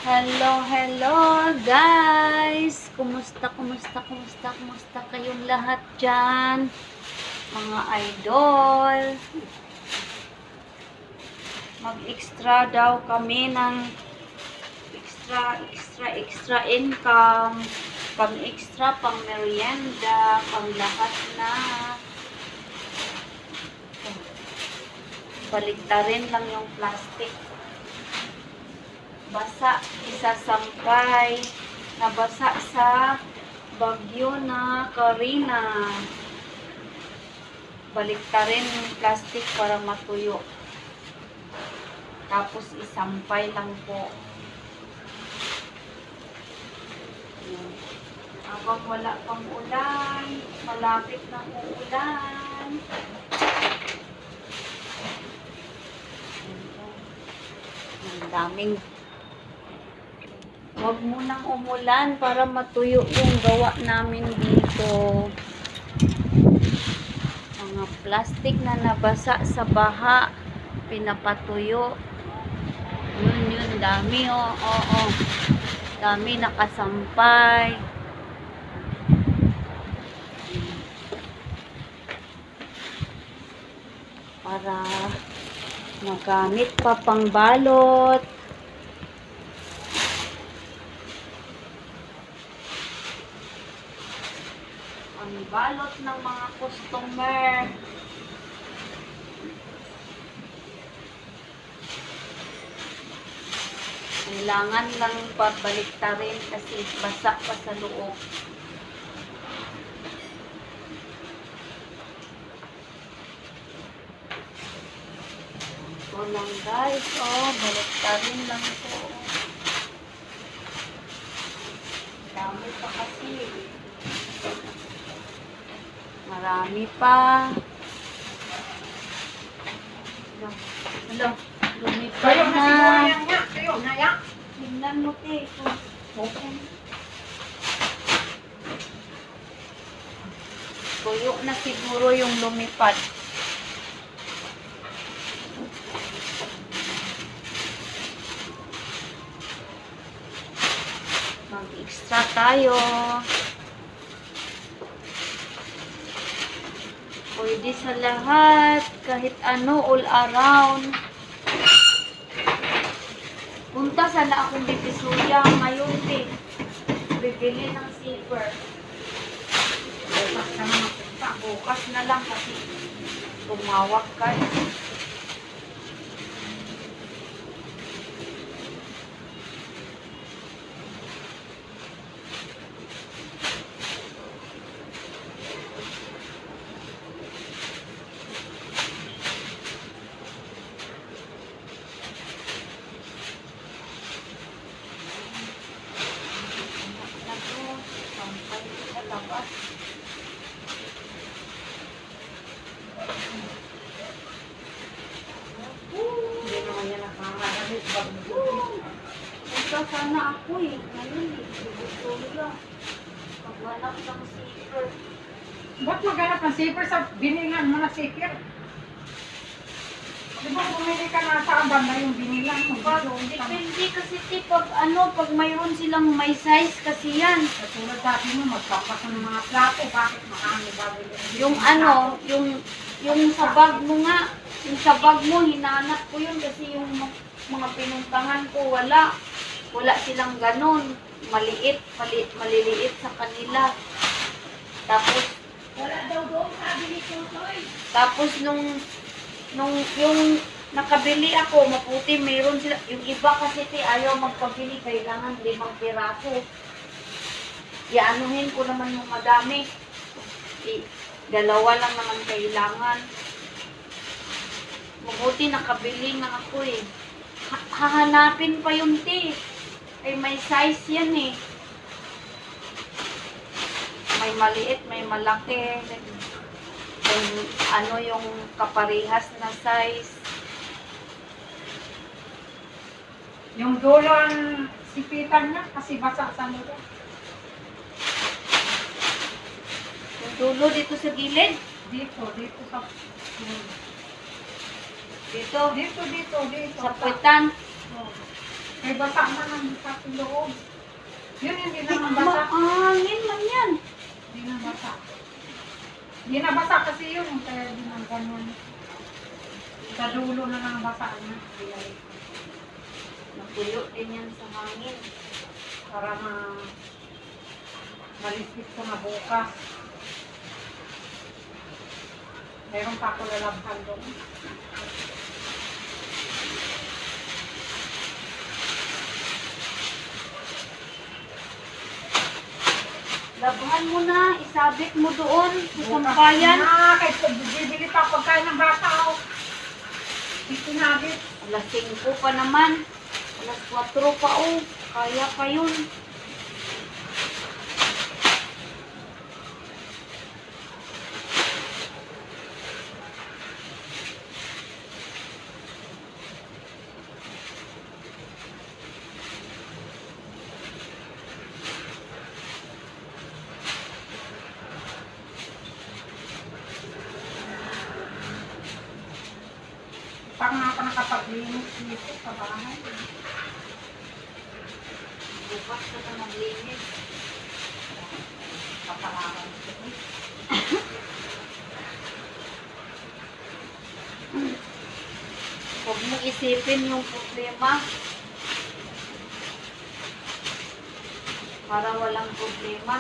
Hello, hello guys! Kumusta kayong lahat dyan? Mga idol. Mag-extra daw kami ng extra income. Pang-extra, pang merienda, pang lahat na. Baliktarin lang yung plastic. Basa, isasampay, nabasa sa bagyo na Karina. Baliktarin yung plastic para matuyo. Tapos isampay lang po. Habang wala pang ulan, malapit na uulan. Ang daming. Huwag munang umulan para matuyo yung gawa namin dito. Mga plastic na nabasa sa baha, pinapatuyo. Yun, dami oh. Dami nakasampay. Para magamit pa pang balot. Ang balot ng mga customer. Kailangan lang pabaliktarin kasi basa pa sa loob. Ito lang guys, baliktarin lang po. Dami pa kasi. Marami pa. Hello, lumipad na. Tingnan mo, te. Okay. Tuyo na siguro yung lumipad. Mag-extra tayo. Pwede sa lahat, kahit ano, all around. Punta sana akong Divisoria ngayon, eh. Bibili ng zipper. Bukas na lang kasi tumawag ka. Punta sana ako eh. Ngayon eh. Divisoria. Paghanap ng zipper. Ba't maghanap ng zipper sa binilan mo na zipper? Di ba bumili ka na sa banda yung binilan mo? Depende kasi pag mayroon silang may size kasi yan. Katulad dati mo, magpapas ng mga plato, bakit marami babili? Yung sa bag mo nga, yung sa bag mo, hinanap ko yun kasi yung mga pinuntahan ko, wala silang ganun. Maliliit sa kanila. Tapos, Wala daw doon, sabi ni Tutoy. tapos yung nakabili ako, maputi, mayroon sila. Yung iba kasi ayaw magpabili, kailangan 5 piraso. Ianuhin ko naman yung madami. Dalawa lang naman kailangan. Mabuti nakabili nga ako eh. Hahanapin pa yung tea. Ay may size yan eh. May maliit, may malaki. Yung kaparehas na size. Yung dulo ang sipitan niya kasi basa sa nila. Yung dulo dito sa gilid. Dito sa... Dito. Dito. Sa puwetan. Oh. May basa man ang sa loob. Yun, hindi naman basa. Maangin man yan. Hindi na basa. Hindi na basa kasi yun. Kaya hindi na ganyan. Sa dulo na lang basa na. Kaya Natuyo din yan sa hangin. para malisit ko na bukas. Meron pa ako lalabhan doon. Labahan mo na, isabit mo doon sa Bukas sampayan. na, kahit bibili pa pagkain ng bata ako. Dito nabit. Alas 5 pa naman. Alas 4 pa oh. Kaya pa yun. Pag nga ako nakapaglinis dito sa bahay. Bukas ka na maglinis. Kapalaran ko. Huwag mo isipin yung problema. Para walang problema.